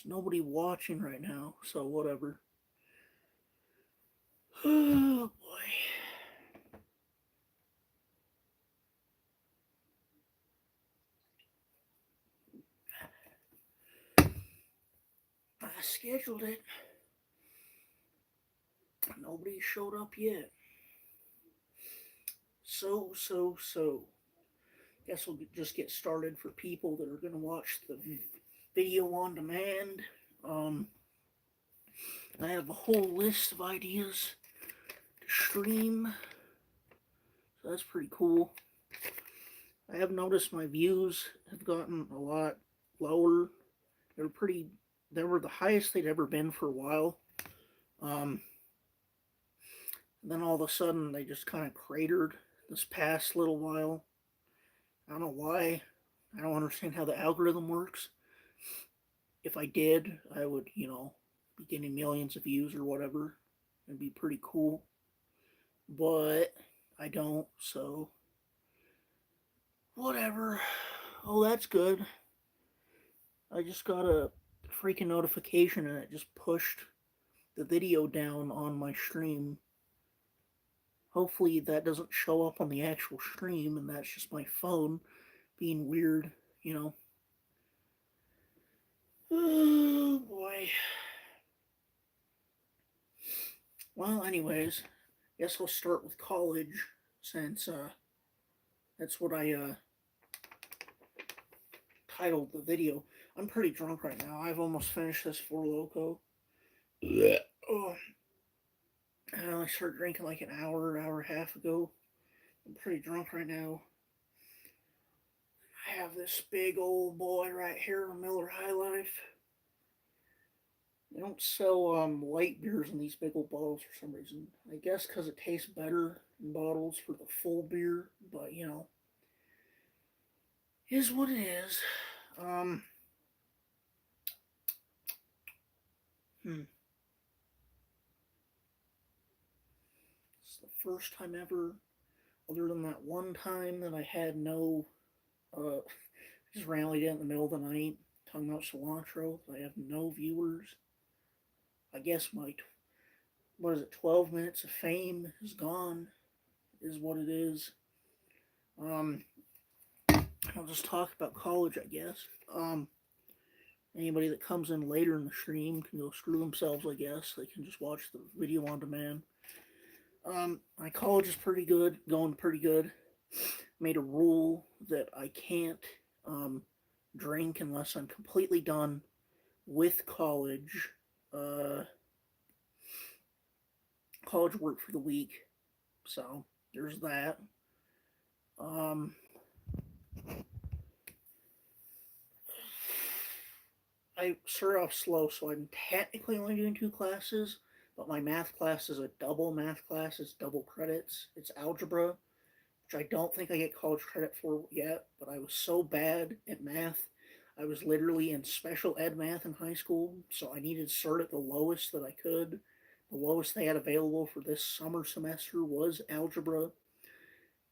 There's nobody watching right now, so whatever. Oh boy. I scheduled it. Nobody showed up yet. So. Guess we'll just get started for people that are going to watch the video on demand. Um, I have a whole list of ideas to stream, so that's pretty cool. I have noticed my views have gotten a lot lower. They're pretty. They were the highest they'd ever been for a while. Um, then all of a sudden they just kind of cratered this past little while. I don't know why. I don't understand how the algorithm works. If I did, I would, be getting millions of views or whatever. It'd be pretty cool. But I don't, so whatever. Oh, that's good. I just got a freaking notification and it just pushed the video down on my stream. Hopefully that doesn't show up on the actual stream and that's just my phone being weird, you know. Oh boy. Well, anyways, guess I'll start with college since that's what I titled the video. I'm pretty drunk right now. I've almost finished this Four Loco. Oh, I only started drinking like an hour and a half ago. I'm pretty drunk right now. I have this big old boy right here, Miller High Life. They don't sell light beers in these big old bottles for some reason. I guess because it tastes better in bottles for the full beer, but is what it is. Um, hmm. It's the first time ever, other than that one time that I had no, just rallied in the middle of the night talking about cilantro. I have no viewers. I guess my, what is it, 12 minutes of fame is gone, is what it is. Um, I'll just talk about college, I guess. Anybody that comes in later in the stream can go screw themselves, I guess. They can just watch the video on demand. My college is pretty good, going pretty good. Made a rule that I can't um, drink unless I'm completely done with uh, college work for the week. So there's that. Um, I started off slow, so I'm technically only doing two classes, but my math class is a double math class. It's double credits. It's algebra, which I don't think I get college credit for yet, but I was so bad at math. I was literally in special ed math in high school, so I needed to start at the lowest that I could. The lowest they had available for this summer semester was algebra,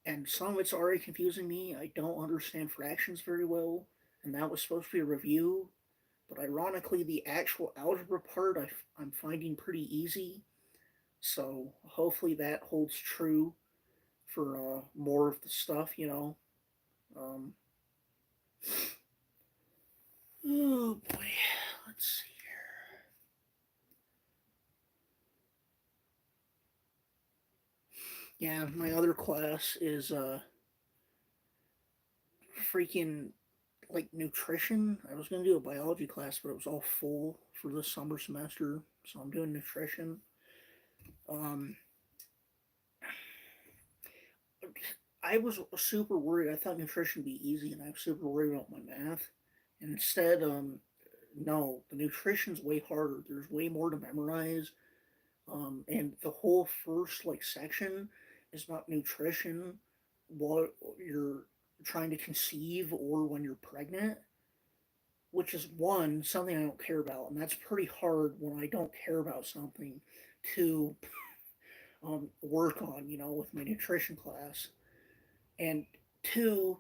and some of it's already confusing me. I don't understand fractions very well, and that was supposed to be a review, but ironically, the actual algebra part I'm finding pretty easy, so hopefully that holds true for more of the stuff. Um, oh boy, let's see here. Yeah, my other class is freaking like nutrition. I was gonna do a biology class, but it was all full for the summer semester, so I'm doing nutrition. Um, I was super worried. I thought nutrition would be easy, and I was super worried about my math. And instead, no, the nutrition's way harder. There's way more to memorize. And the whole first like section is about nutrition, what you're trying to conceive or when you're pregnant, which is one something I don't care about, and that's pretty hard when I don't care about something to work on, with my nutrition class. And two,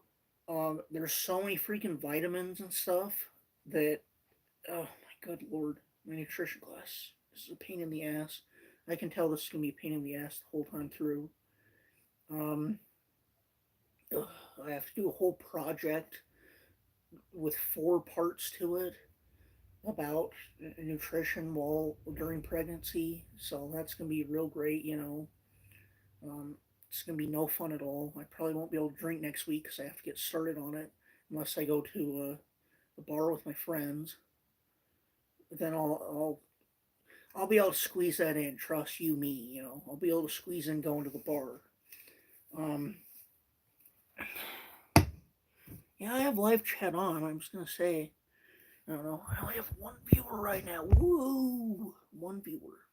there's so many freaking vitamins and stuff that, oh my Good lord, my nutrition class. This is a pain in the ass. I can tell this is gonna be a pain in the ass the whole time through. Um, ugh, I have to do a whole project with 4 parts to it about nutrition while during pregnancy. So that's gonna be real great. Um, it's gonna be no fun at all. I probably won't be able to drink next week because I have to get started on it unless I go to the bar with my friends. Then I'll be able to squeeze that in. Trust you, me. I'll be able to squeeze in going to the bar. Um, yeah, I have live chat on. I'm just gonna say, I don't know. I only have one viewer right now. Woo! One viewer.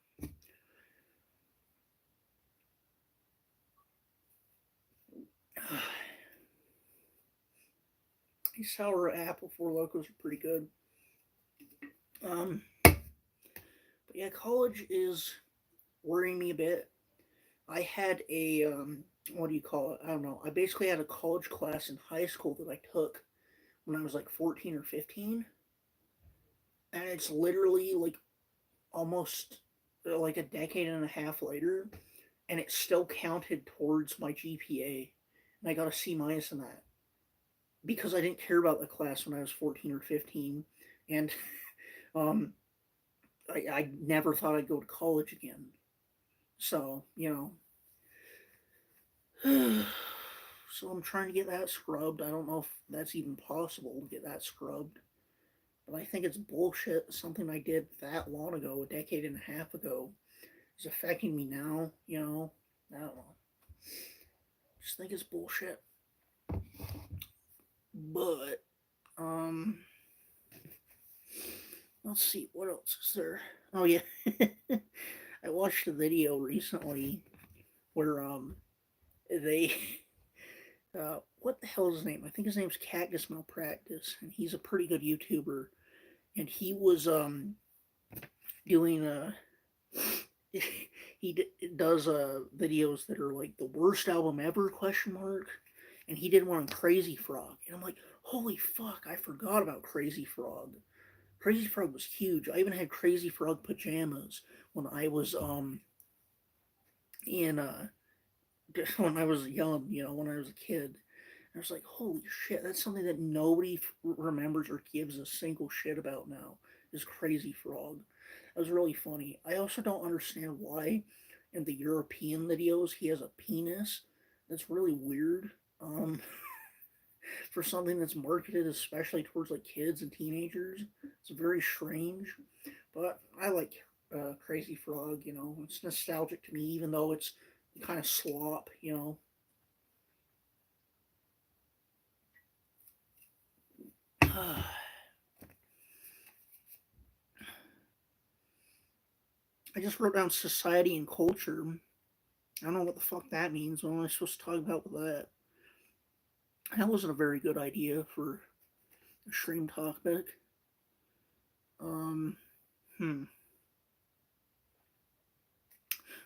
These sour apple Four Locos are pretty good. But yeah, college is worrying me a bit. I had a what do you call it? I don't know. I basically had a college class in high school that I took when I was like 14 or 15, and it's literally like almost like a decade and a half later, and it still counted towards my GPA, and I got a C minus in that because I didn't care about the class when I was 14 or 15, and um, I never thought I'd go to college again. So so I'm trying to get that scrubbed. I don't know if that's even possible to get that scrubbed, but I think it's bullshit. Something I did that long ago, a decade and a half ago, is affecting me now. I don't know. Just think it's bullshit. But um, let's see what else is there. Oh yeah, I watched a video recently where they what the hell is his name? I think his name's Cactus Malpractice, and he's a pretty good YouTuber. And he was doing he does videos that are like the worst album ever question mark, and he did one on Crazy Frog, and I'm like, holy fuck, I forgot about Crazy Frog. Crazy Frog was huge. I even had Crazy Frog pajamas when I was in when I was young, when I was a kid. I was like, holy shit, that's something that nobody remembers or gives a single shit about now. Is Crazy Frog. That was really funny. I also don't understand why in the European videos he has a penis. That's really weird. Um, for something that's marketed especially towards like kids and teenagers, it's very strange. But I like Crazy Frog. It's nostalgic to me, even though it's kind of slop. I just wrote down society and culture. I don't know what the fuck that means. What am I supposed to talk about with that? That wasn't a very good idea for a stream topic. Um, hmm.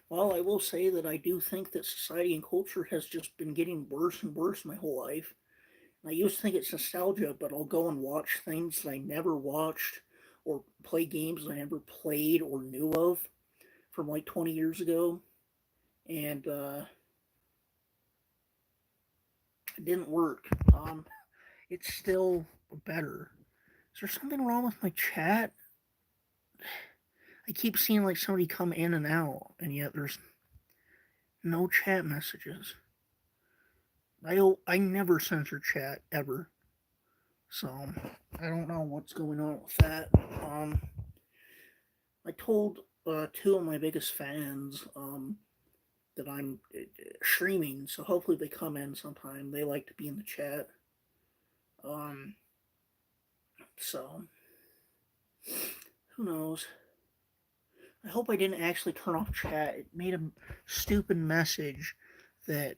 Well, I will say that I do think that society and culture has just been getting worse and worse my whole life. And I used to think it's nostalgia, but I'll go and watch things that I never watched or play games I never played or knew of from like 20 years ago. And it didn't work. It's still better. Is there something wrong with my chat? I keep seeing like somebody come in and out, and yet there's no chat messages. I never censor chat ever, so I don't know what's going on with that. I told 2 of my biggest fans that I'm streaming, so hopefully they come in sometime. They like to be in the chat. Um, so who knows? I hope I didn't actually turn off chat. It made a stupid message that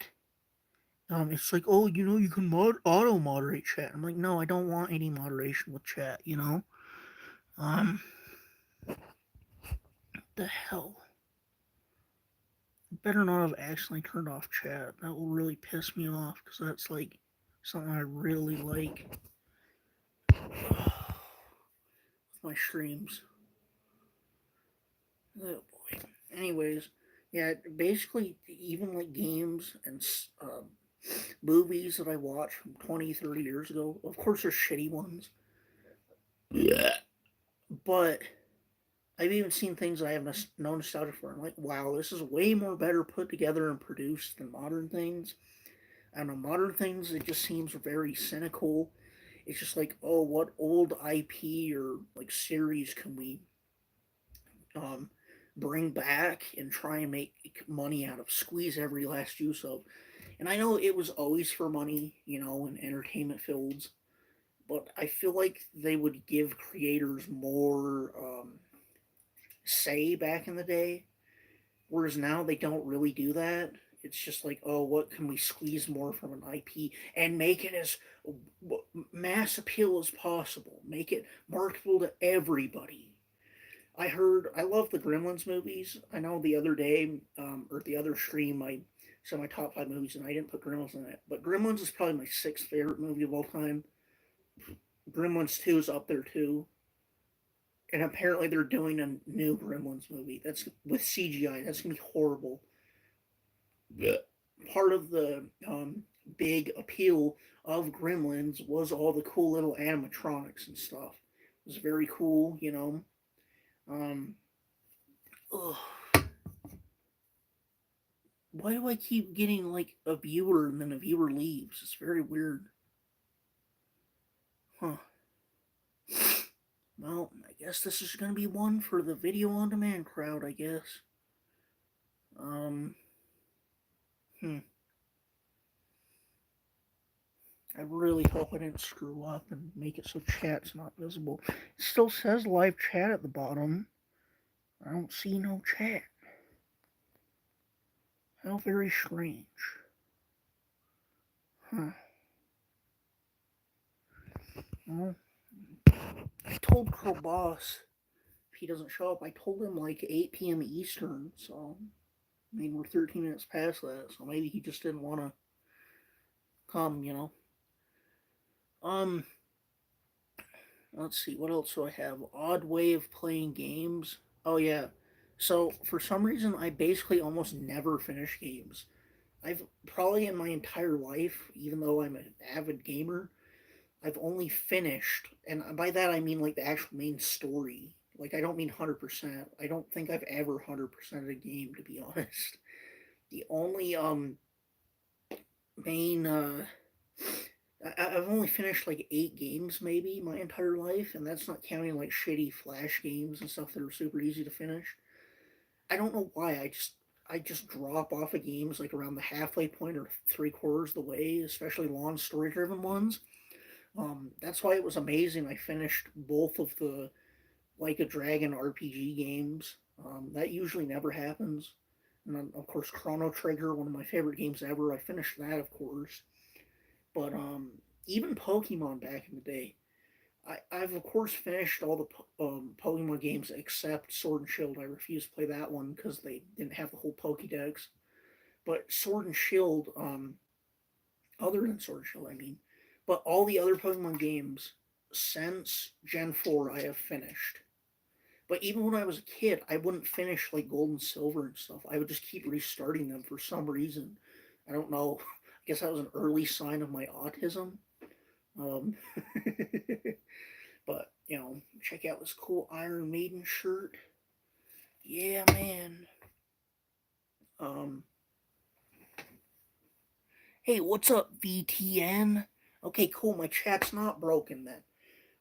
it's like, oh, you can auto moderate chat. I'm like, no, I don't want any moderation with chat. Um, the hell. Better not have accidentally turned off chat. That will really piss me off because that's like something I really like. my streams. Oh boy. Anyways, yeah, basically, even like games and movies that I watched from 20, 30 years ago, of course, there's shitty ones. Yeah. But I've even seen things I have no nostalgia for. I'm like, wow, this is way more better put together and produced than modern things. I don't know, modern things, it just seems very cynical. It's just like, oh, what old IP or like series can we um, bring back and try and make money out of, squeeze every last juice of. And I know it was always for money, in entertainment fields, but I feel like they would give creators more say back in the day, whereas now they don't really do that. It's just like, oh, what can we squeeze more from an IP and make it as mass appeal as possible? Make it marketable to everybody. I love the Gremlins movies. I know the other day, or the other stream, I said my top 5 movies, and I didn't put Gremlins in it. But Gremlins is probably my sixth favorite movie of all time. Gremlins 2 is up there too. And apparently they're doing a new Gremlins movie. That's with CGI. That's gonna be horrible. Yeah. Part of the big appeal of Gremlins was all the cool little animatronics and stuff. It was very cool. Um, ugh. Why do I keep getting like a viewer and then a viewer leaves? It's very weird. Huh. Well, I guess this is gonna be one for the video on demand crowd, I guess. Um, hmm. I really hope I didn't screw up and make it so chat's not visible. It still says live chat at the bottom. I don't see no chat. How very strange. Huh. Well, I told Crow Boss if he doesn't show up, I told him like 8 p.m. Eastern, so I mean we're 13 minutes past that, so maybe he just didn't want to come. Um, let's see, what else do I have? Odd way of playing games. Oh yeah. So for some reason I basically almost never finish games. I've probably in my entire life, even though I'm an avid gamer, I've only finished, and by that I mean like the actual main story. Like I don't mean 100%. I don't think I've ever 100% a game, to be honest. The only main I've only finished like 8 games maybe my entire life, and that's not counting like shitty flash games and stuff that are super easy to finish. I don't know why. I just drop off of games like around the halfway point or 3/4 of the way, especially long story driven ones. That's why it was amazing. I finished both of the Like a Dragon RPG games. That usually never happens. And then, of course, Chrono Trigger, one of my favorite games ever. I finished that, of course. But even Pokemon back in the day, I've of course finished all the Pokemon games except Sword and Shield. I refused to play that one because they didn't have the whole Pokédex. But Sword and Shield, other than Sword and Shield, I mean, but all the other Pokemon games since Gen 4 I have finished. But even when I was a kid, I wouldn't finish like Gold and Silver and stuff. I would just keep restarting them for some reason. I don't know. I guess that was an early sign of my autism. Um, but check out this cool Iron Maiden shirt. Yeah, man. Um, hey, what's up, VTN? Okay, cool. My chat's not broken then.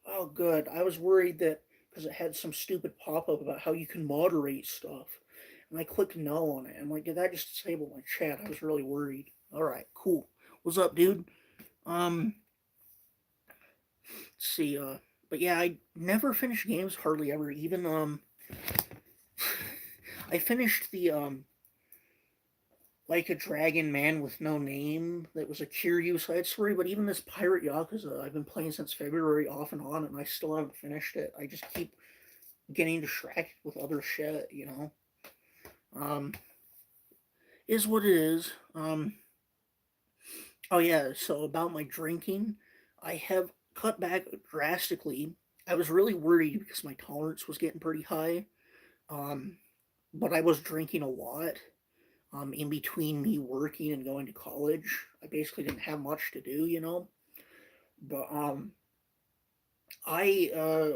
Oh, good. I was worried that because it had some stupid pop up about how you can moderate stuff. And I clicked no on it. I'm like, did that just disable my chat? I was really worried. All right, cool. What's up, dude? Um, let's see. But yeah, I never finish games hardly ever. Even I finished the Like a Dragon Man with No Name. That was a Kiryu side story. But even this Pirate Yakuza, I've been playing since February off and on, and I still haven't finished it. I just keep getting distracted with other shit. Um, is what it is. Oh yeah. So about my drinking, I have cut back drastically. I was really worried because my tolerance was getting pretty high. Um, but I was drinking a lot. In between me working and going to college, I basically didn't have much to do, you know. But I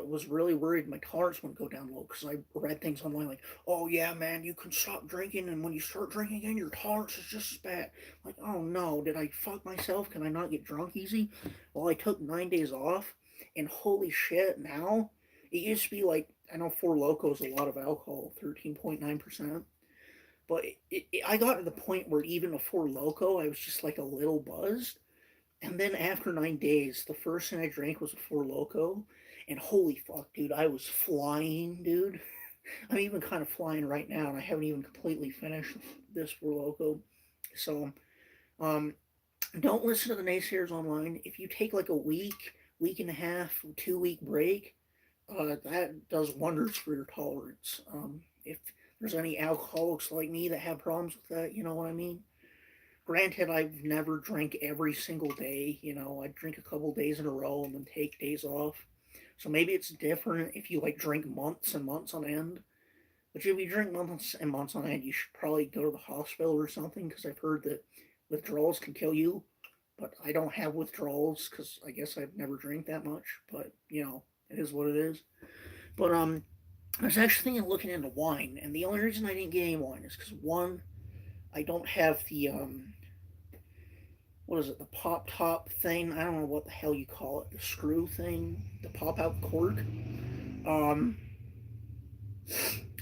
was really worried my tolerance wouldn't go down low because I read things online like, "Oh yeah, man, you can stop drinking, and when you start drinking again, your tolerance is just as bad." Like, oh no, did I fuck myself? Can I not get drunk easy? Well, I took 9 days off, and holy shit, now it used to be like I know Four Locos a lot of alcohol, 13.9%. But I got to the point where even before Loco, I was just like a little buzzed. And then after 9 days, the first thing I drank was a Four Loco. And holy fuck, dude, I was flying, dude. I'm even kind of flying right now, and I haven't even completely finished this Four Loco. So, um, don't listen to the naysayers online. If you take like a week, week and a half, 2 week break, that does wonders for your tolerance. If there's any alcoholics like me that have problems with that, you know what I mean? Granted, I've never drank every single day. You know, I drink a couple days in a row and then take days off. So maybe it's different if you like drink months and months on end. But if you drink months and months on end, you should probably go to the hospital or something because I've heard that withdrawals can kill you. But I don't have withdrawals because I guess I've never drank that much. But you know, it is what it is. But I was actually thinking of looking into wine, and the only reason I didn't get any wine is because one, I don't have the what is it, the pop top thing? I don't know what the hell you call it, the screw thing, the pop out cork. Um,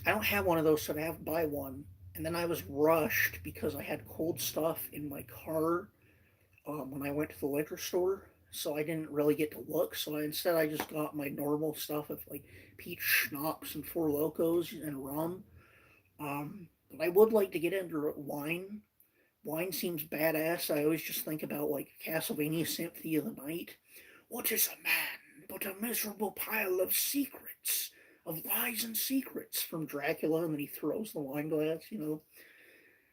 I don't have one of those, so I have to buy one. And then I was rushed because I had cold stuff in my car when I went to the liquor store, so I didn't really get to look. So instead, I just got my normal stuff of like peach schnapps and Four Locos and rum. But I would like to get into wine. Wine seems badass. I always just think about like Castlevania Symphony of the Night. What is a man but a miserable pile of secrets, of lies and secrets from Dracula, and then he throws the wine glass, you know.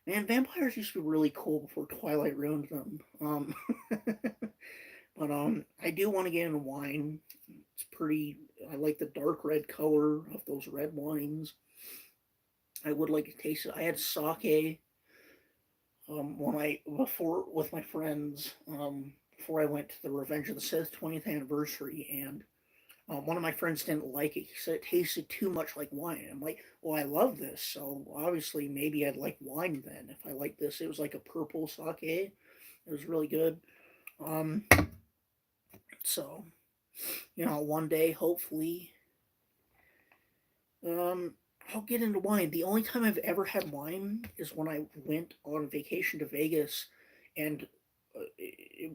Man, vampires used to be really cool before Twilight ruined them. But I do want to get into wine. It's pretty. I like the dark red color of those red wines. I would like to taste it. I had sake when I before with my friends before I went to the Revenge of the Sith 20th anniversary, and one of my friends didn't like it. He said it tasted too much like wine. I'm like, well, I love this, so obviously maybe I'd like wine then. If I like this, it was like a purple sake. It was really good. Um, so you know, one day hopefully, um, I'll get into wine. The only time I've ever had wine is when I went on vacation to Vegas, and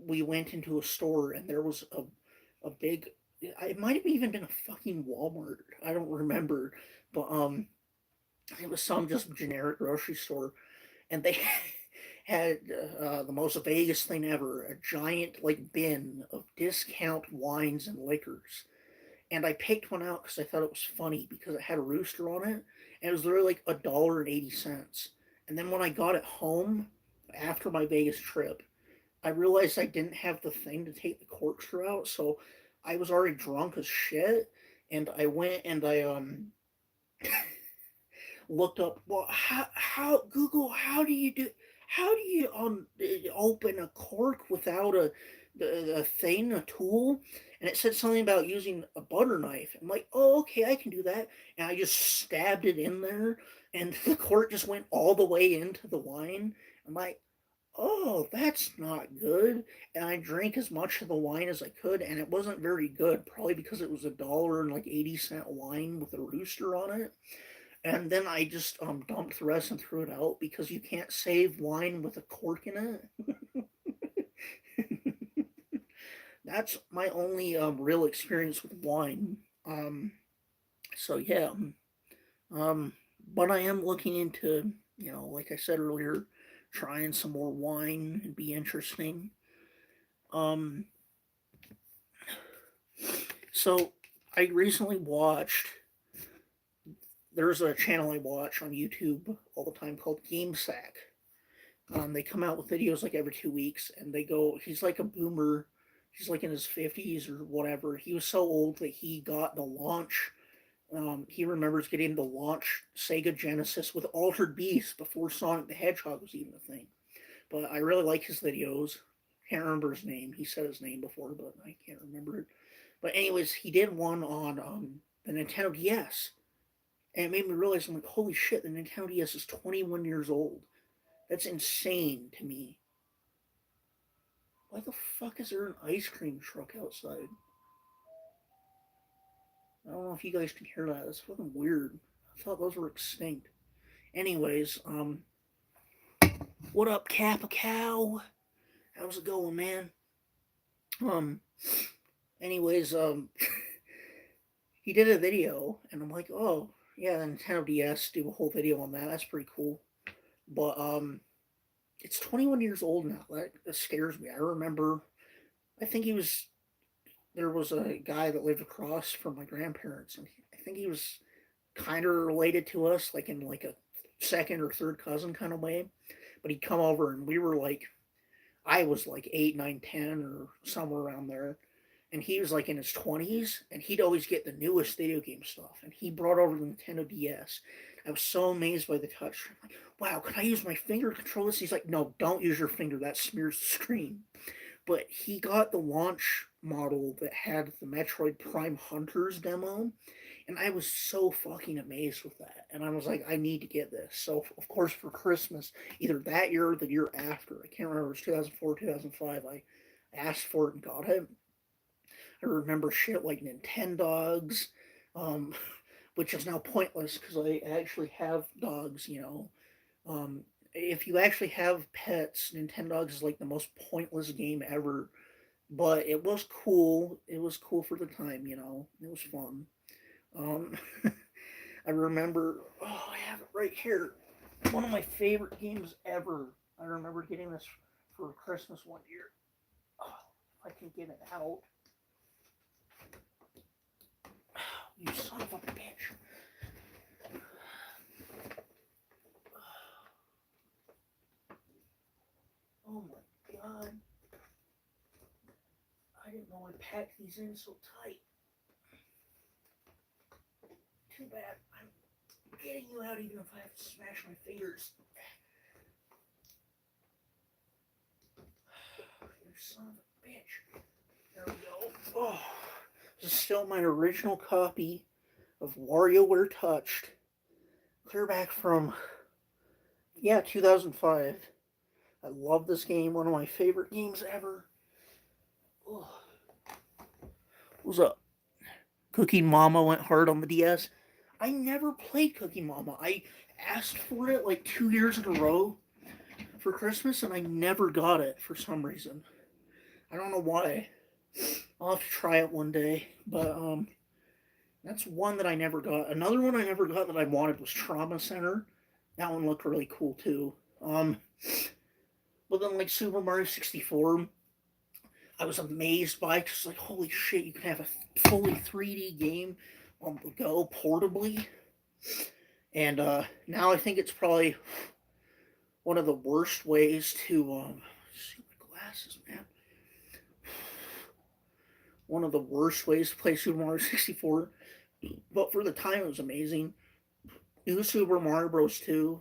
we went into a store and there was a big. It might have even been a fucking Walmart. I don't remember, but it was some just generic grocery store, and they had the most Vegas thing ever, a giant like bin of discount wines and liquors. And I picked one out because I thought it was funny because it had a rooster on it, and it was literally like $1.80. And then when I got it home after my Vegas trip, I realized I didn't have the thing to take the corkscrew out, so I was already drunk as shit. And I went and I looked up, well, how Google, how do you open a cork without a thing, a tool? And it said something about using a butter knife. I'm like, oh, okay, I can do that. And I just stabbed it in there, and the cork just went all the way into the wine. I'm like, oh, that's not good. And I drank as much of the wine as I could, and it wasn't very good, probably because it was $1.80 wine with a rooster on it. And then I just dumped the rest and threw it out because you can't save wine with a cork in it. That's my only real experience with wine. Um, so yeah, um, but I am looking into, you know, like I said earlier, trying some more wine and be interesting. Um, so I recently watched. There's a channel I watch on YouTube all the time called GameSack. They come out with videos like every 2 weeks, and they go. He's like a boomer. He's like in his 50s or whatever. He was so old that he got the launch. He remembers getting the launch Sega Genesis with Altered Beast before Sonic the Hedgehog was even a thing. But I really like his videos. Can't remember his name. He said his name before, but I can't remember it. But anyways, he did one on the Nintendo DS, and it made me realize, I'm like, holy shit, the Nintendo DS is 21 years old. That's insane to me. Why the fuck is there an ice cream truck outside? I don't know if you guys can hear that. It's fucking weird. I thought those were extinct. Anyways, what up, Kappa Cow? How's it going, man? Um, anyways, he did a video, and I'm like, oh, yeah, the Nintendo DS, do a whole video on that. That's pretty cool. But, it's 21 years old now. That scares me. I remember, I think there was a guy that lived across from my grandparents, and I think he was kind of related to us, like in like a second or third cousin kind of way. But he'd come over, and we were like, I was like 8, 9, 10, or somewhere around there. And he was like in his 20s, and he'd always get the newest video game stuff. And he brought over the Nintendo DS. I was so amazed by the touch. I'm like, wow, can I use my finger to control this? He's like, no, don't use your finger. That smears the screen. But he got the launch model that had the Metroid Prime Hunters demo, and I was so fucking amazed with that. And I was like, I need to get this. So, of course, for Christmas, either that year or the year after, I can't remember, it was 2004, 2005, I asked for it and got it. I remember shit like Nintendogs, um, which is now pointless because I actually have dogs, you know. If you actually have pets, Nintendogs is like the most pointless game ever. But it was cool. It was cool for the time, you know. It was fun. Um, I remember, oh, I have it right here. One of my favorite games ever. I remember getting this for Christmas one year. Oh, if I can get it out. You son of a bitch. Oh my god. I didn't know I packed these in so tight. Too bad. I'm getting you out even if I have to smash my fingers. You son of a bitch. There we go. Oh, this is still my original copy of WarioWare Touched. Clear back from, 2005. I love this game. One of my favorite games ever. Oh. What's up? Cookie Mama went hard on the DS. I never played Cookie Mama. I asked for it like 2 years in a row for Christmas, and I never got it for some reason. I don't know why. I'll have to try it one day. But that's one that I never got. Another one I never got that I wanted was Trauma Center. That one looked really cool too. But then like Super Mario 64, I was amazed by because like holy shit, you can have a fully 3D game on the go portably. And now I think it's probably one of the worst ways to see my glasses, man. One of the worst ways to play Super Mario 64, but for the time it was amazing. New Super Mario Bros. 2,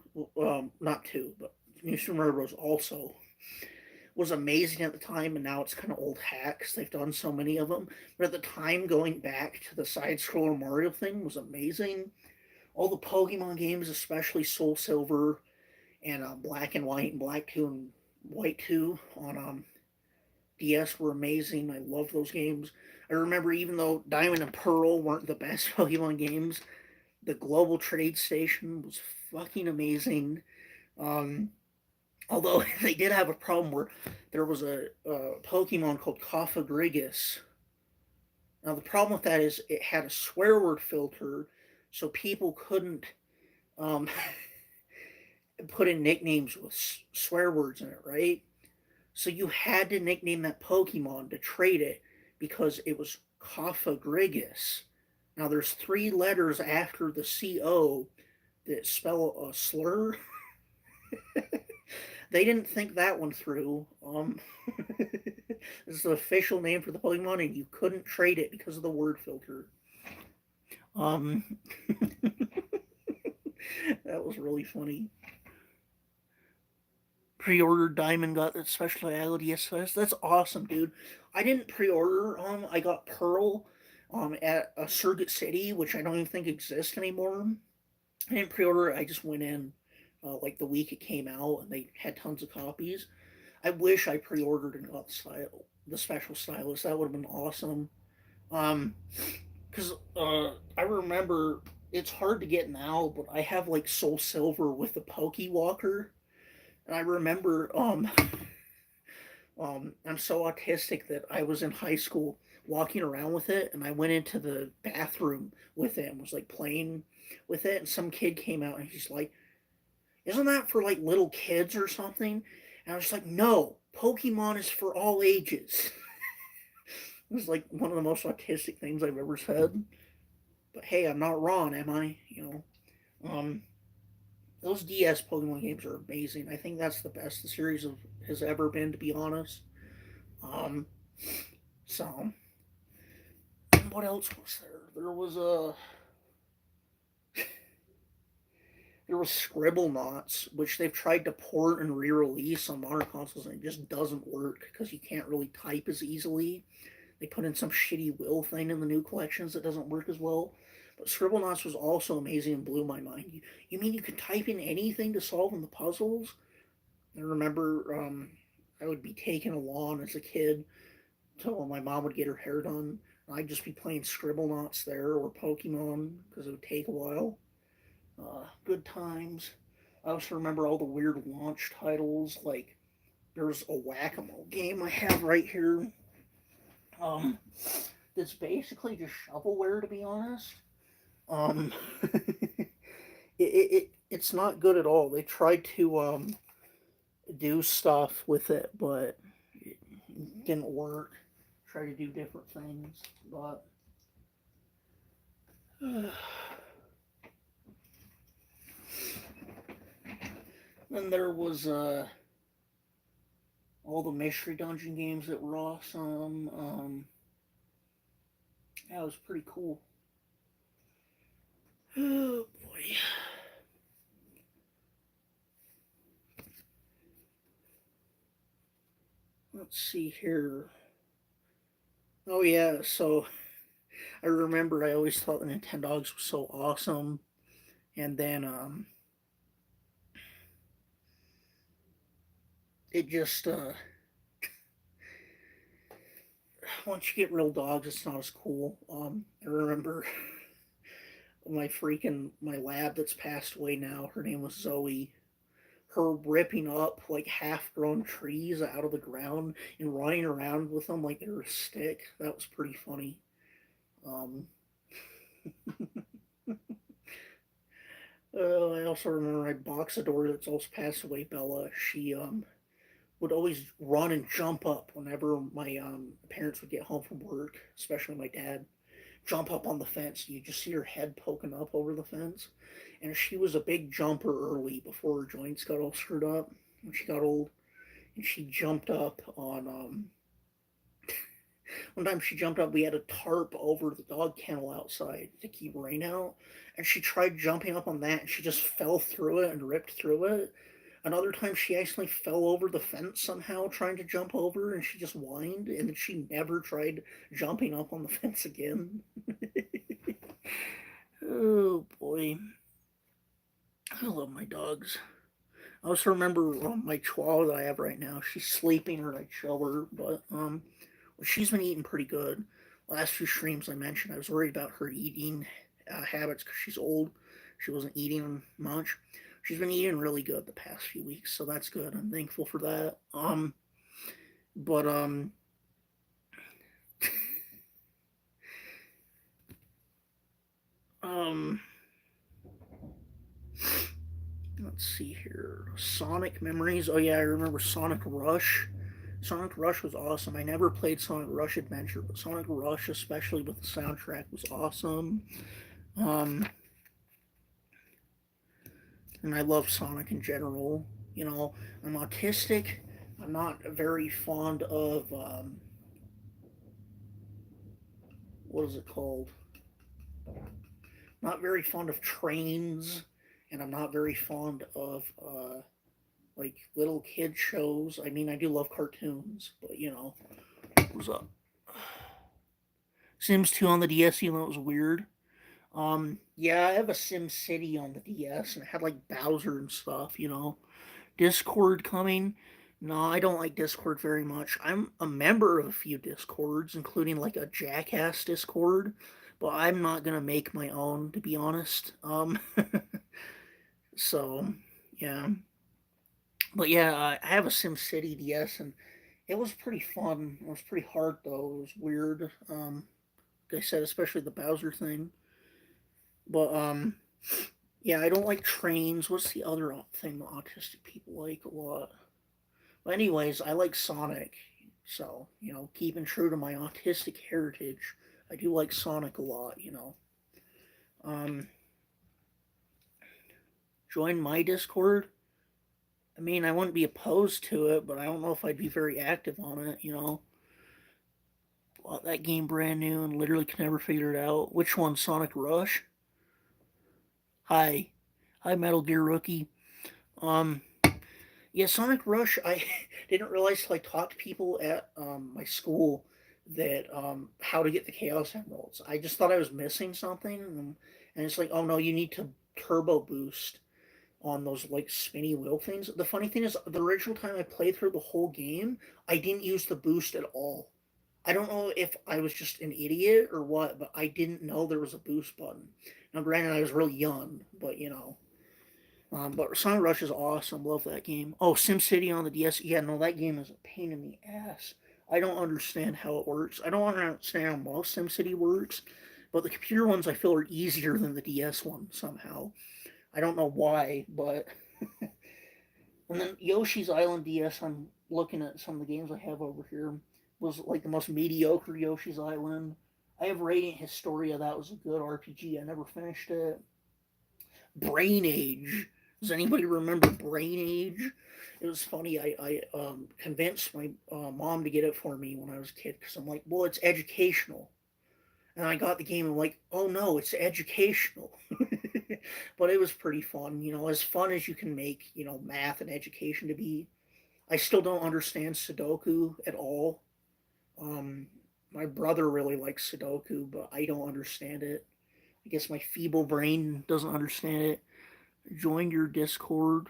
not 2, but New Super Mario Bros. Also was amazing at the time, and now it's kind of old hacks. They've done so many of them, but at the time, going back to the side scroller Mario thing was amazing. All the Pokemon games, especially Soul Silver and Black and White and Black 2 and White 2 on DS were amazing. I love those games. I remember even though Diamond and Pearl weren't the best Pokemon games, the Global Trade Station was fucking amazing. Um, Although they did have a problem where there was a Pokemon called Cofagrigus. Now the problem with that is it had a swear word filter, so people couldn't um, put in nicknames with swear words in it, right? So you had to nickname that Pokemon to trade it because it was Cofagrigus. Now there's 3 letters after the CO that spell a slur. they didn't think that one through. This is the official name for the Pokemon, and you couldn't trade it because of the word filter. Um, that was really funny. Pre-ordered Diamond got that speciality SS. That's awesome, dude. I didn't pre-order. I got Pearl, at a Circuit City, which I don't even think exists anymore. I didn't pre-order it. I just went in, like the week it came out, and they had tons of copies. I wish I pre-ordered and got the special stylus. That would have been awesome. Um, because I remember it's hard to get now, but I have like Soul Silver with the Pokewalker, and I remember I'm so autistic that I was in high school walking around with it, and I went into the bathroom with it and was like playing with it, and some kid came out and he's like, "Isn't that for like little kids or something?" And I was like, "No, Pokemon is for all ages." It was like one of the most autistic things I've ever said. But hey, I'm not wrong, am I? Those DS Pokemon games are amazing. I think that's the best the series has ever been, to be honest. Um, so what else was there? There was Scribblenauts, which they've tried to port and re-release on modern consoles, and it just doesn't work because you can't really type as easily. They put in some shitty will thing in the new collections that doesn't work as well. But Scribblenauts was also amazing and blew my mind. You mean you could type in anything to solve in the puzzles? I remember I would be taking a lawn as a kid until my mom would get her hair done. I'd just be playing Scribblenauts there or Pokemon because it would take a while. Good times. I also remember all the weird launch titles. Like there's a whack-a-mole game I have right here. Um, it's basically just shovelware, to be honest. Um, it's not good at all. They tried to do stuff with it, but it didn't work. Try to do different things, but then there was all the mystery dungeon games that were awesome. That was pretty cool. Oh boy. Let's see here. Oh yeah, so I remember I always thought the Nintendogs was so awesome, and then it just once you get real dogs, it's not as cool. I remember my lab that's passed away now. Her name was Zoe. Her ripping up like half-grown trees out of the ground and running around with them like they're a stick. That was pretty funny. Um, I also remember my Boxador that's also passed away, Bella. She would always run and jump up whenever my parents would get home from work, especially my dad. Jump up on the fence. You just see her head poking up over the fence. And she was a big jumper early before her joints got all screwed up when she got old. And she jumped up on one time she jumped up, we had a tarp over the dog kennel outside to keep rain out. And she tried jumping up on that and she just fell through it and ripped through it. Another time she actually fell over the fence somehow trying to jump over and she just whined and she never tried jumping up on the fence again. Oh boy. I love my dogs. I also remember my chihuahua that I have right now. She's sleeping or I chill her, but she's been eating pretty good. Last few streams I mentioned I was worried about her eating habits because she's old. She wasn't eating much. She's been eating really good the past few weeks, so that's good. I'm thankful for that. But um, let's see here. Sonic memories. Oh yeah, I remember Sonic Rush. Sonic Rush was awesome. I never played Sonic Rush Adventure, but Sonic Rush, especially with the soundtrack, was awesome. Um, and I love Sonic in general. You know, I'm autistic. I'm not very fond of what is it called? Not very fond of trains, and I'm not very fond of like little kid shows. I mean, I do love cartoons, but you know, what's up? Sims 2 on the DS, even though it was weird. Yeah, I have a Sim City on the DS, and it had like Bowser and stuff. You know, Discord coming. No, I don't like Discord very much. I'm a member of a few Discords, including like a Jackass Discord, but I'm not gonna make my own, to be honest. So yeah, but yeah, I have a Sim City DS, and it was pretty fun. It was pretty hard though. It was weird. Like I said, especially the Bowser thing. But yeah, I don't like trains. What's the other thing the autistic people like a lot? But anyways, I like Sonic. So, you know, keeping true to my autistic heritage, I do like Sonic a lot, you know. Um, join my Discord. I mean, I wouldn't be opposed to it, but I don't know if I'd be very active on it, you know. Bought that game brand new and literally can never figure it out. Which one, Sonic Rush? Hi. Hi, Metal Gear Rookie. Um, Yeah, Sonic Rush. I didn't realize till I talked to people at my school that how to get the Chaos Emeralds. I just thought I was missing something, and it's like, oh no, you need to turbo boost on those like spinny wheel things. The funny thing is, the original time I played through the whole game, I didn't use the boost at all. I don't know if I was just an idiot or what, but I didn't know there was a boost button. Now, granted, I was really young, but you know. But Sonic Rush is awesome. Love that game. Oh, SimCity on the DS. Yeah, no, that game is a pain in the ass. I don't understand how it works. I don't understand how most SimCity works, but the computer ones I feel are easier than the DS one somehow. I don't know why, but. And then Yoshi's Island DS, I'm looking at some of the games I have over here, was like the most mediocre Yoshi's Island. I have Radiant Historia. That was a good RPG. I never finished it. Brain Age. Does anybody remember Brain Age? It was funny. I convinced my mom to get it for me when I was a kid because I'm like, well, it's educational. And I got the game and I'm like, oh no, it's educational. But it was pretty fun, you know, as fun as you can make, you know, math and education to be. I still don't understand Sudoku at all. Um, my brother really likes Sudoku, but I don't understand it. I guess my feeble brain doesn't understand it. Joined your Discord.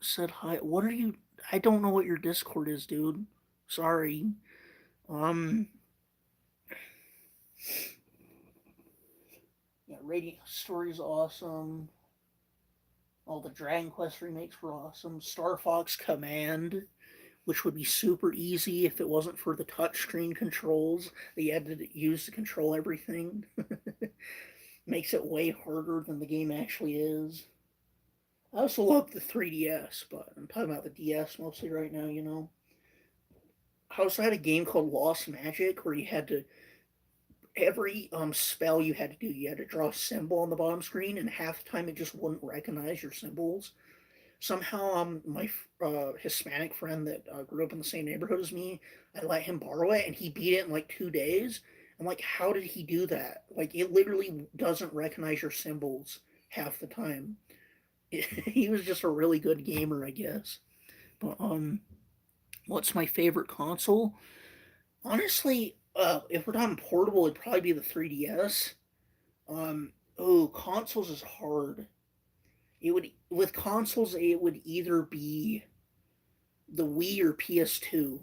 Said hi. What are you? I don't know what your Discord is, dude. Sorry. Um. Yeah, Radiant Story is awesome. All the Dragon Quest remakes were awesome. Star Fox Command, which would be super easy if it wasn't for the touchscreen controls that you had to use to control everything. Makes it way harder than the game actually is. I also love the 3DS, but I'm talking about the DS mostly right now, you know. I also had a game called Lost Magic where you had to every spell you had to do, you had to draw a symbol on the bottom screen, and half the time it just wouldn't recognize your symbols. Somehow, my Hispanic friend that grew up in the same neighborhood as me, I let him borrow it, and he beat it in like 2 days. I'm like, how did he do that? Like, it literally doesn't recognize your symbols half the time. He was just a really good gamer, I guess. But what's my favorite console? Honestly, if we're talking portable, it'd probably be the 3DS. Oh, consoles is hard. It would with consoles, it would either be the Wii or PS2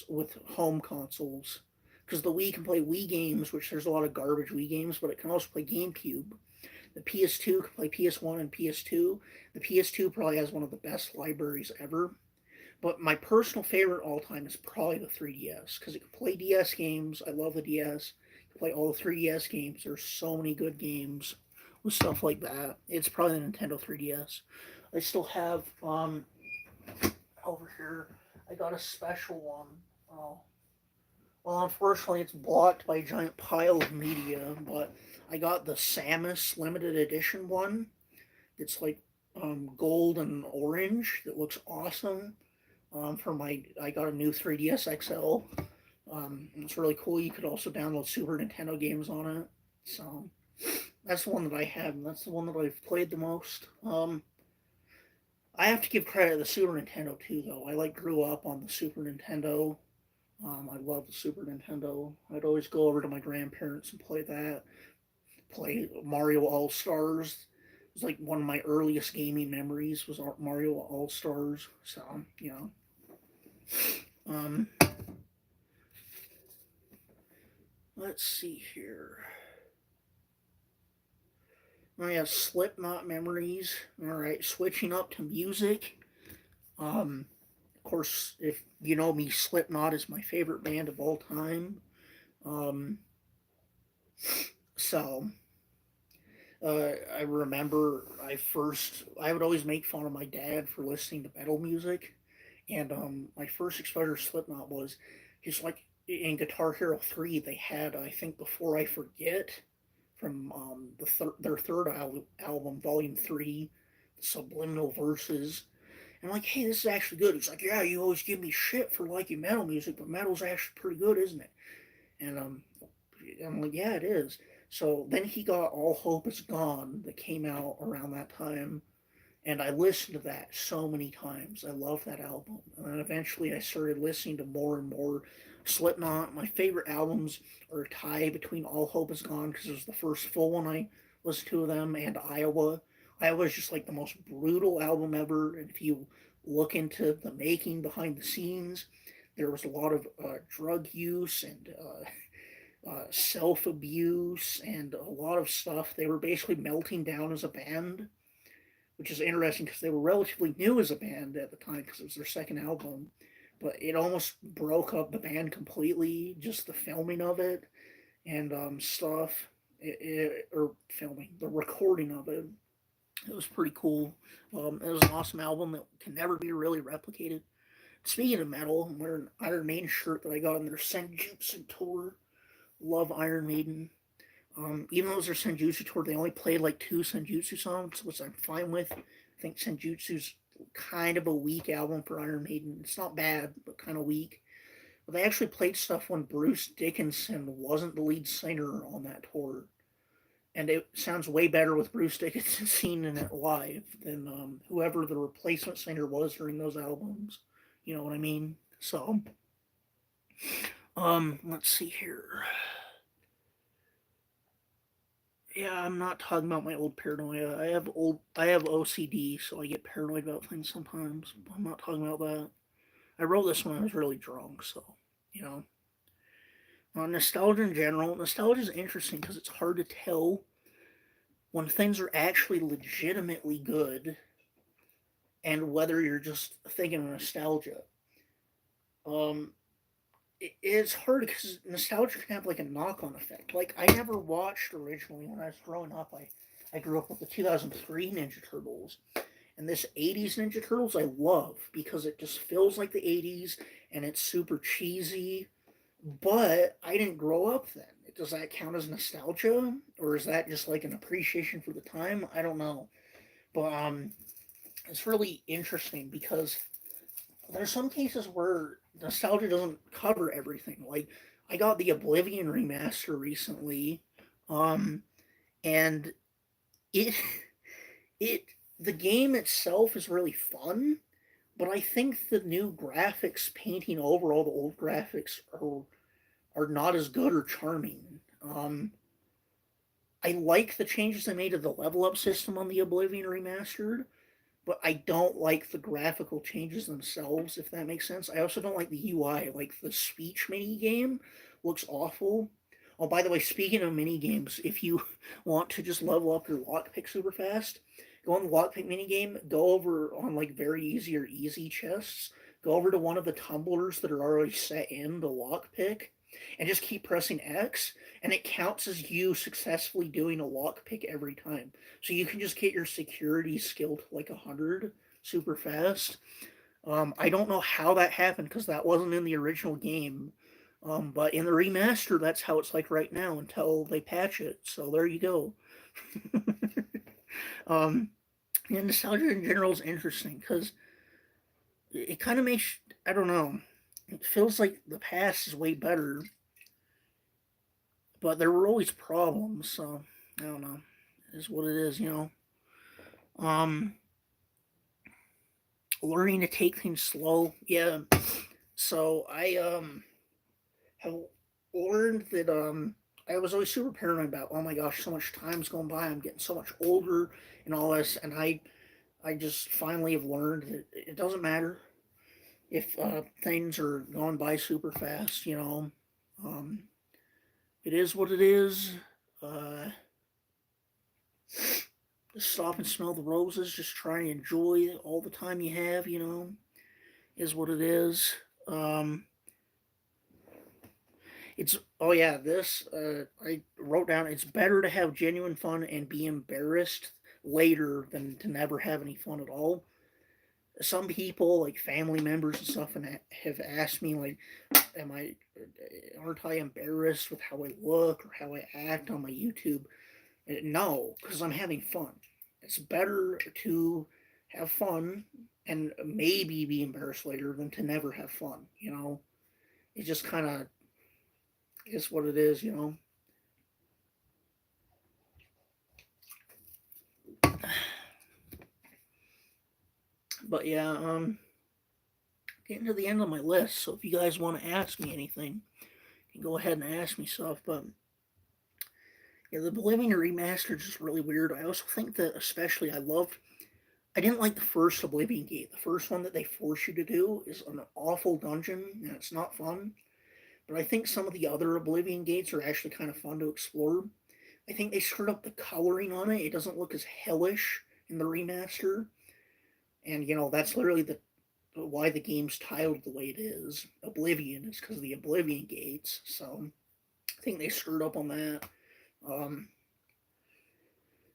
with home consoles, because the Wii can play Wii games, which there's a lot of garbage Wii games, but it can also play GameCube. The PS2 can play PS1 and PS2. The PS2 probably has one of the best libraries ever. But my personal favorite all time is probably the 3DS because it can play DS games. I love the DS. It can play all the 3DS games. There's so many good games with stuff like that. It's probably the Nintendo 3DS. I still have over here. I got a special one. Oh, well, unfortunately, it's blocked by a giant pile of media. But I got the Samus limited edition one. It's like gold and orange that looks awesome. I got a new 3DS XL. It's really cool. You could also download Super Nintendo games on it. So that's the one that I have, and that's the one that I've played the most. I have to give credit to the Super Nintendo too, though. I grew up on the Super Nintendo. I love the Super Nintendo. I'd always go over to my grandparents and play that. Play Mario All Stars. It was like one of my earliest gaming memories was Mario All Stars. So um, let's see here. Oh yeah, Slipknot memories. All right, switching up to music. Of course, if you know me, Slipknot is my favorite band of all time. Um, so I remember I would always make fun of my dad for listening to metal music, and my first exposure to Slipknot was just like in Guitar Hero 3. They had, I think, Before I Forget from their third album, Volume 3, Subliminal Verses. And I'm like, hey, this is actually good. He's like, yeah, you always give me shit for liking metal music, but metal's actually pretty good, isn't it? And I'm like, yeah, it is. So then he got All Hope Is Gone that came out around that time, and I listened to that so many times. I love that album. And then eventually I started listening to more and more Slipknot. My favorite albums are a tie between All Hope Is Gone, because it was the first full one I listened to of them, and Iowa. Iowa is just like the most brutal album ever. And if you look into the making behind the scenes, there was a lot of drug use and self abuse and a lot of stuff. They were basically melting down as a band, which is interesting because they were relatively new as a band at the time because it was their second album. But it almost broke up the band completely, just the filming of it and stuff. Or filming, the recording of it. It was pretty cool. It was an awesome album that can never be really replicated. Speaking of metal, I'm wearing an Iron Maiden shirt that I got on their Senjutsu tour. Love Iron Maiden. Even though it was their Senjutsu tour, they only played like 2 Senjutsu songs, which I'm fine with. I think Senjutsu's kind of a weak album for Iron Maiden. It's not bad, but kind of weak. But they actually played stuff when Bruce Dickinson wasn't the lead singer on that tour. And it sounds way better with Bruce Dickinson singing it live than whoever the replacement singer was during those albums. You know what I mean? So, let's see here. Yeah, I'm not talking about my old paranoia. I have OCD, so I get paranoid about things sometimes. I'm not talking about that. I wrote this when I was really drunk, so you know. Nostalgia in general, nostalgia is interesting because it's hard to tell when things are actually legitimately good and whether you're just thinking of nostalgia. Um, it's hard because nostalgia can have like a knock-on effect. Like I never watched originally when I was growing up. I grew up with the 2003 Ninja Turtles, and this 80s Ninja Turtles I love because it just feels like the 80s and it's super cheesy. But I didn't grow up then. Does that count as nostalgia, or is that just like an appreciation for the time? I don't know. But it's really interesting because there's some cases where nostalgia doesn't cover everything. Like I got the Oblivion remaster recently, um, and it it the game itself is really fun, but I think the new graphics painting over all the old graphics are not as good or charming. I like the changes they made to the level up system on the Oblivion remastered, but I don't like the graphical changes themselves, if that makes sense. I also don't like the UI. Like the speech mini game looks awful. Oh, by the way, speaking of mini games, if you want to just level up your lockpick super fast, go on the lockpick mini game. Go over on like very easy or easy chests. Go over to one of the tumblers that are already set in the lockpick, and just keep pressing X, and it counts as you successfully doing a lockpick every time. So you can just get your security skill to like 100 super fast. I don't know how that happened because that wasn't in the original game. But in the remaster, that's how it's like right now until they patch it. So there you go. um, Yeah, nostalgia in general is interesting because it kind of makes, I don't know, it feels like the past is way better, but there were always problems, so I don't know. It is what it is, you know. Um, Learning to take things slow, yeah. So I have learned that I was always super paranoid about, oh my gosh, so much time's going by, I'm getting so much older and all this, and I just finally have learned that it doesn't matter if things are going by super fast, you know. Um, it is what it is. Uh, just stop and smell the roses. Just try and enjoy all the time you have, you know. Is what it is. Um, it's oh yeah, this I wrote down. It's better to have genuine fun and be embarrassed later than to never have any fun at all. Some people, like family members and stuff, and have asked me like, am I aren't I embarrassed with how I look or how I act on my YouTube? No, because I'm having fun. It's better to have fun and maybe be embarrassed later than to never have fun. You know, it just kind of is what it is. You know. But yeah, getting to the end of my list. So if you guys want to ask me anything, you can go ahead and ask me stuff. But yeah, the Oblivion remaster is just really weird. I also think that especially I didn't like the first Oblivion Gate. The first one that they force you to do is an awful dungeon and it's not fun. But I think some of the other Oblivion Gates are actually kind of fun to explore. I think they screwed up the coloring on it. It doesn't look as hellish in the remaster. And you know, that's literally the why the game's titled the way it is. Oblivion is because of the Oblivion Gates. So I think they screwed up on that. Um,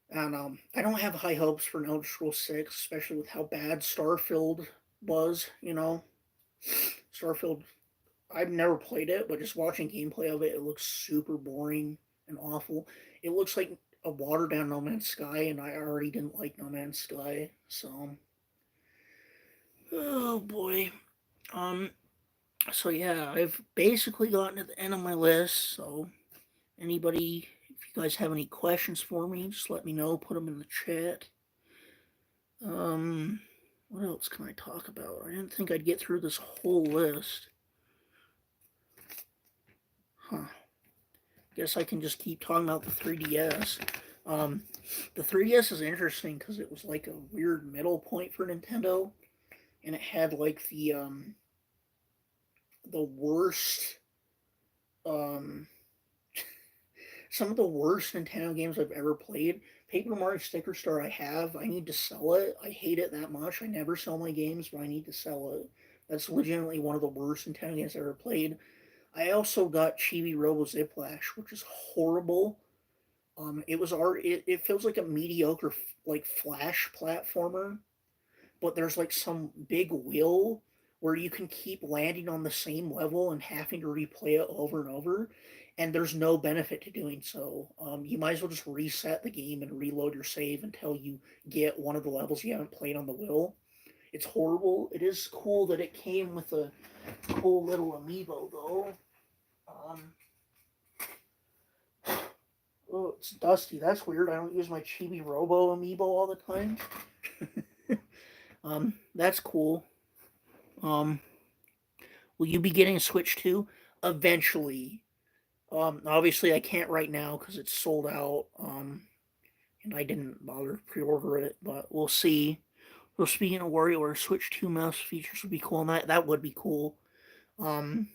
and I don't have high hopes for Elder Scrolls 6, especially with how bad Starfield was. You know, Starfield. I've never played it, but just watching gameplay of it, it looks super boring and awful. It looks like a watered down No Man's Sky, and I already didn't like No Man's Sky. So, oh boy. Um. So yeah, I've basically gotten to the end of my list. So anybody, if you guys have any questions for me, just let me know. Put them in the chat. Um, what else can I talk about? I didn't think I'd get through this whole list. Huh. Guess I can just keep talking about the 3DS. Um, the 3DS is interesting because it was like a weird middle point for Nintendo, and it had like the worst um some of the worst Nintendo games I've ever played. Paper Mario Sticker Star I have. I need to sell it. I hate it that much. I never sell my games, but I need to sell it. That's legitimately one of the worst Nintendo games I've ever played. I also got Chibi Robo Ziplash, which is horrible. It was art. It feels like a mediocre like Flash platformer, but there's like some big wheel where you can keep landing on the same level and having to replay it over and over, and there's no benefit to doing so. You might as well just reset the game and reload your save until you get one of the levels you haven't played on the wheel. It's horrible. It is cool that it came with a cool little amiibo though. Um, oh, it's dusty. That's weird. I don't use my Chibi Robo amiibo all the time. That's cool. Um, will you be getting a Switch too? Eventually. Obviously I can't right now because it's sold out. And I didn't bother to pre-order it, but we'll see. So speaking of WarioWare, Switch 2 mouse features would be cool, and that would be cool. Um,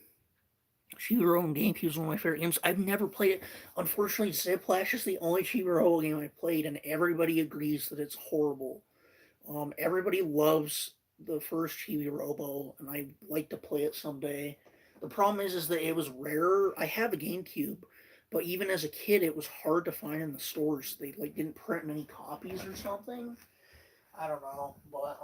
Shiro and GameCube is one of my favorite games. I've never played it. Unfortunately, Ziplash is the only Shiro game I played, and everybody agrees that it's horrible. Everybody loves the first Chibi Robo, and I'd like to play it someday. The problem is that it was rarer. I have a GameCube, but even as a kid, it was hard to find in the stores. They like didn't print many copies or something. I don't know, but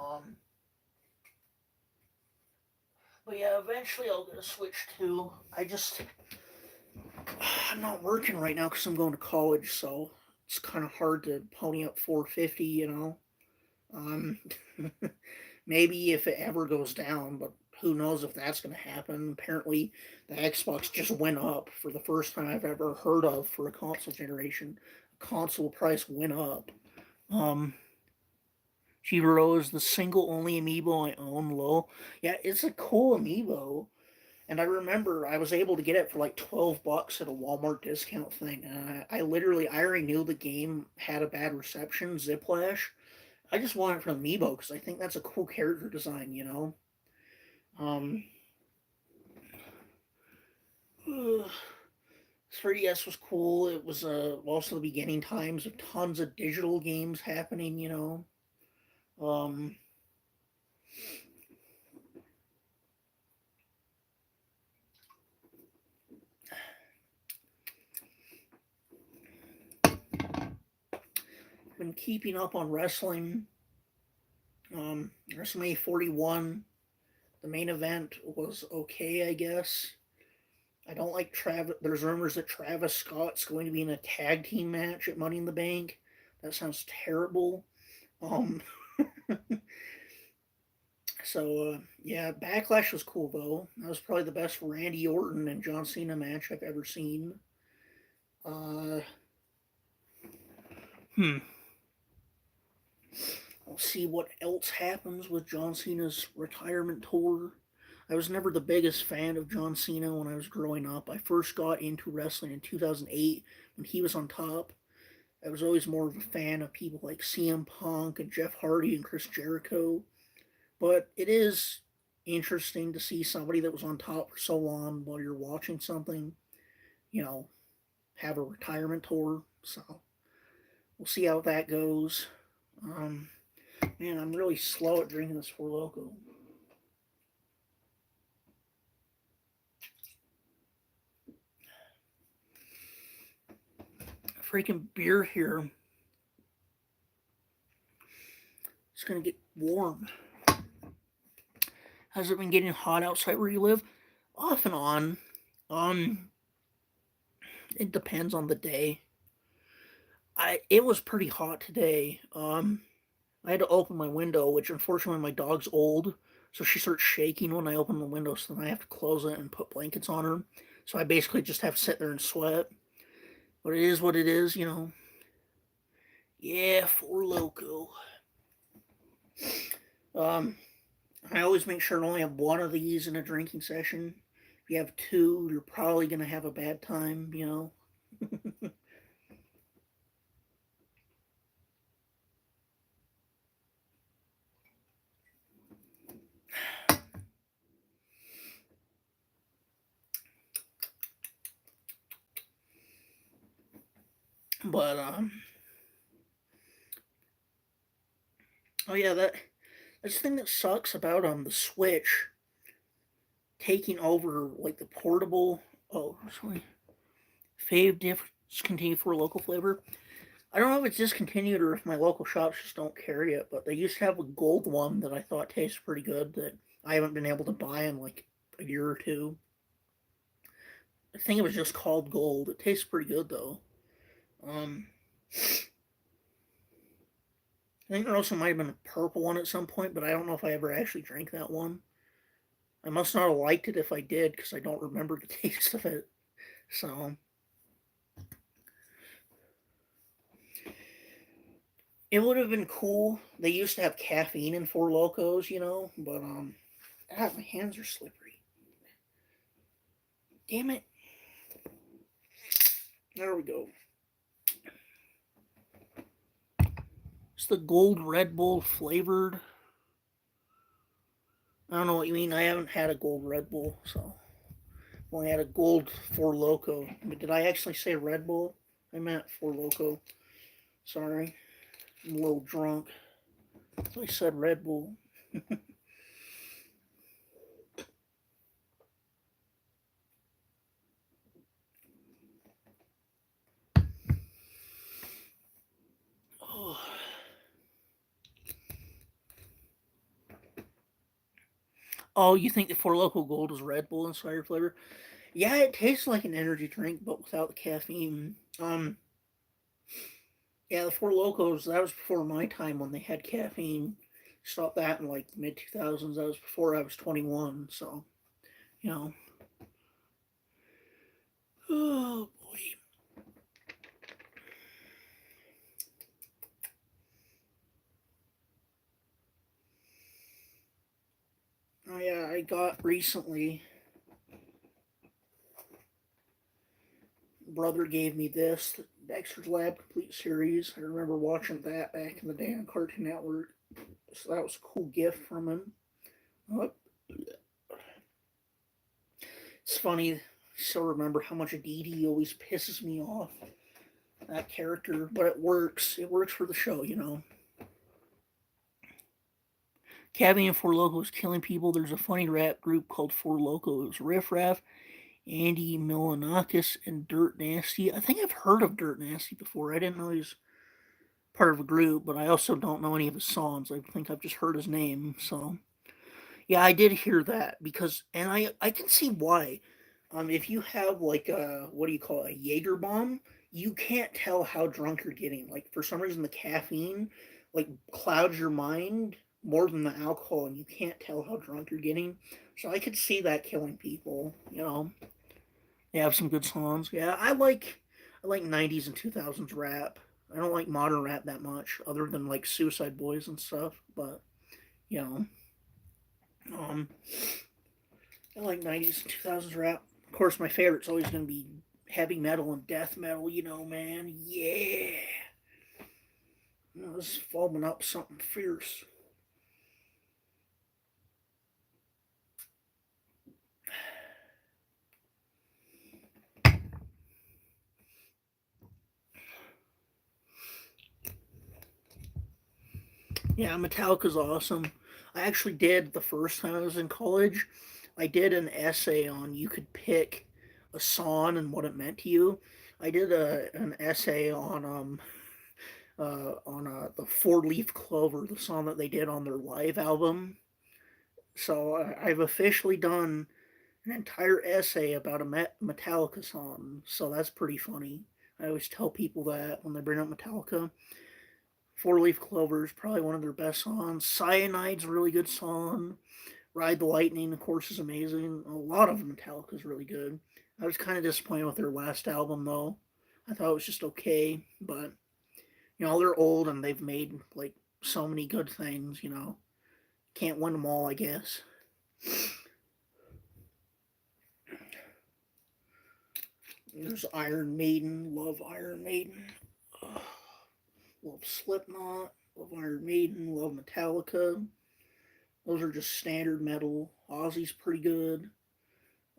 yeah, eventually I'll get a Switch too. I'm not working right now because I'm going to college, so it's kind of hard to pony up 450, you know. Um, maybe if it ever goes down, but who knows if that's going to happen. Apparently, the Xbox just went up for the first time I've ever heard of for a console generation. Console price went up. Um, Chiburo is the single only amiibo I own. Low, yeah, it's a cool amiibo. And I remember I was able to get it for like $12 at a Walmart discount thing. And I literally, I already knew the game had a bad reception, Ziplash. I just want it for Amiibo because I think that's a cool character design, you know? Um, 3DS was cool. It was also the beginning times of tons of digital games happening, you know? Um, been keeping up on wrestling. WrestleMania 41, the main event was okay, I guess. I don't like Travis. There's rumors that Travis Scott's going to be in a tag team match at Money in the Bank. That sounds terrible. Um, yeah, Backlash was cool though. That was probably the best Randy Orton and John Cena match I've ever seen. Uh, hmm. We'll see what else happens with John Cena's retirement tour. I was never the biggest fan of John Cena when I was growing up. I first got into wrestling in 2008 when he was on top. I was always more of a fan of people like CM Punk and Jeff Hardy and Chris Jericho. But it is interesting to see somebody that was on top for so long while you're watching something, you know, have a retirement tour. So we'll see how that goes. Um, Man, I'm really slow at drinking this Four Loco. Freaking beer here. It's gonna get warm. Has it been getting hot outside where you live? Off and on. Um, it depends on the day. It was pretty hot today. I had to open my window, which unfortunately my dog's old, so she starts shaking when I open the window, so then I have to close it and put blankets on her. So I basically just have to sit there and sweat. But it is what it is, you know. Yeah, Four Loco. Um, I always make sure to only have one of these in a drinking session. If you have two, you're probably gonna have a bad time, you know. But oh yeah, that's the thing that sucks about the Switch taking over like the portable. Oh, sorry. Fave discontinued for local flavor. I don't know if it's discontinued or if my local shops just don't carry it, but they used to have a gold one that I thought tasted pretty good that I haven't been able to buy in like a year or two. I think it was just called gold. It tastes pretty good though. Um, I think there also might have been a purple one at some point, but I don't know if I ever actually drank that one. I must not have liked it if I did because I don't remember the taste of it. So it would have been cool. They used to have caffeine in Four Locos, you know, but my hands are slippery. Damn it. There we go. It's the gold Red Bull flavored. I don't know what you mean. I haven't had a gold Red Bull, so I've only had a gold Four Loco. But did I actually say Red Bull? I meant Four Loco. Sorry, I'm a little drunk. I said Red Bull. Oh. Oh, you think the Four Loco Gold is Red Bull inspired flavor? Yeah, it tastes like an energy drink, but without the caffeine. Yeah, the Four Locos, that was before my time when they had caffeine. Stopped that in like the mid 2000s. That was before I was 21. So, you know. Oh, boy. Oh, yeah, I got recently. Brother gave me this, the Dexter's Lab Complete Series. I remember watching that back in the day on Cartoon Network. So that was a cool gift from him. Oh, it's funny. I still remember how much Dee Dee always pisses me off. That character, but it works. It works for the show, you know. Cabby and Four Locos killing people. There's a funny rap group called Four Locos. Riff Raff, Andy Milanakis, and Dirt Nasty. I think I've heard of Dirt Nasty before. I didn't know he was part of a group, but I also don't know any of his songs. I think I've just heard his name. So yeah, I did hear that because, and I can see why. If you have like a what do you call it, a Jaeger bomb, you can't tell how drunk you're getting. Like for some reason, the caffeine like clouds your mind more than the alcohol, and you can't tell how drunk you're getting. So I could see that killing people. You know, they have some good songs. Yeah, I like '90s and 2000s rap. I don't like modern rap that much, other than like Suicide Boys and stuff. But you know, um, I like '90s and 2000s rap. Of course, my favorite's always going to be heavy metal and death metal. You know, man. Yeah. You know, this is foaming up something fierce. Yeah, Metallica's awesome. I actually did the first time I was in college. I did an essay on you could pick a song and what it meant to you. I did an essay on the Four Leaf Clover, the song that they did on their live album. So I've officially done an entire essay about a Metallica song. So that's pretty funny. I always tell people that when they bring up Metallica. Four Leaf Clover is probably one of their best songs. Cyanide's a really good song. Ride the Lightning, of course, is amazing. A lot of Metallica is really good. I was kind of disappointed with their last album, though. I thought it was just okay, but they're old and they've made like so many good things. Can't win them all, I guess. There's Iron Maiden. Love Iron Maiden. Ugh. Love Slipknot. Love Iron Maiden. Love Metallica. Those are just standard metal. Ozzy's pretty good.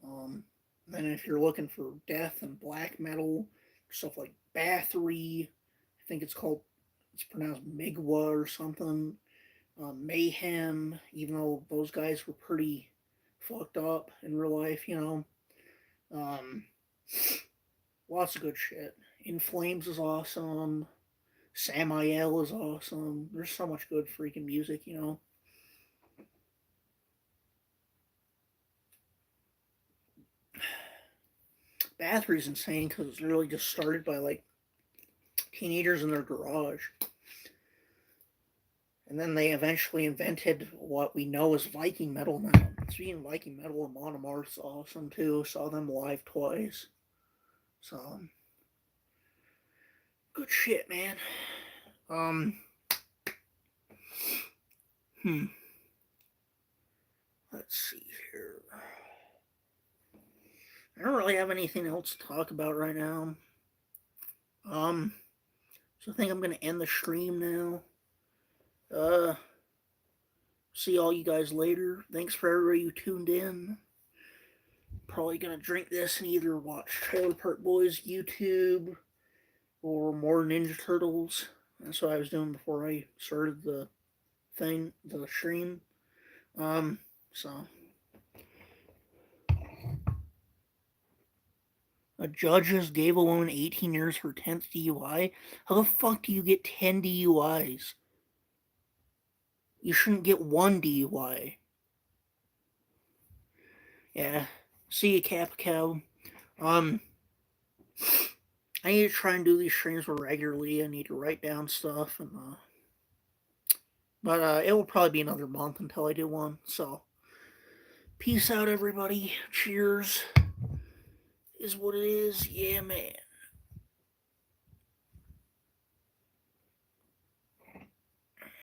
Um, then if you're looking for death and black metal, stuff like Bathory, I think it's pronounced Migwa or something. Mayhem, even though those guys were pretty fucked up in real life. Um, Lots of good shit. In Flames is awesome. Samael is awesome. There's so much good freaking music. Bathory's insane because it's literally just started by like teenagers in their garage. And then they eventually invented what we know as Viking metal now. Speaking of Viking metal, Amon Amarth's awesome too. Saw them live twice. So, good shit, man. Um, hmm. Let's see here. I don't really have anything else to talk about right now. Um, so I think I'm gonna end the stream now. Uh, See all you guys later. Thanks for everybody who tuned in. Probably gonna drink this and either watch Trailer Park Boys YouTube or more Ninja Turtles. That's what I was doing before I started the stream. So a judge gave a woman 18 years for 10th DUI. How the fuck do you get 10 DUIs? You shouldn't get one DUI. Yeah. See you, Cap Cow. Um, I need to try and do these streams more regularly. I need to write down stuff, and but it will probably be another month until I do one. So, peace out, everybody. Cheers. Is what it is. Yeah, man.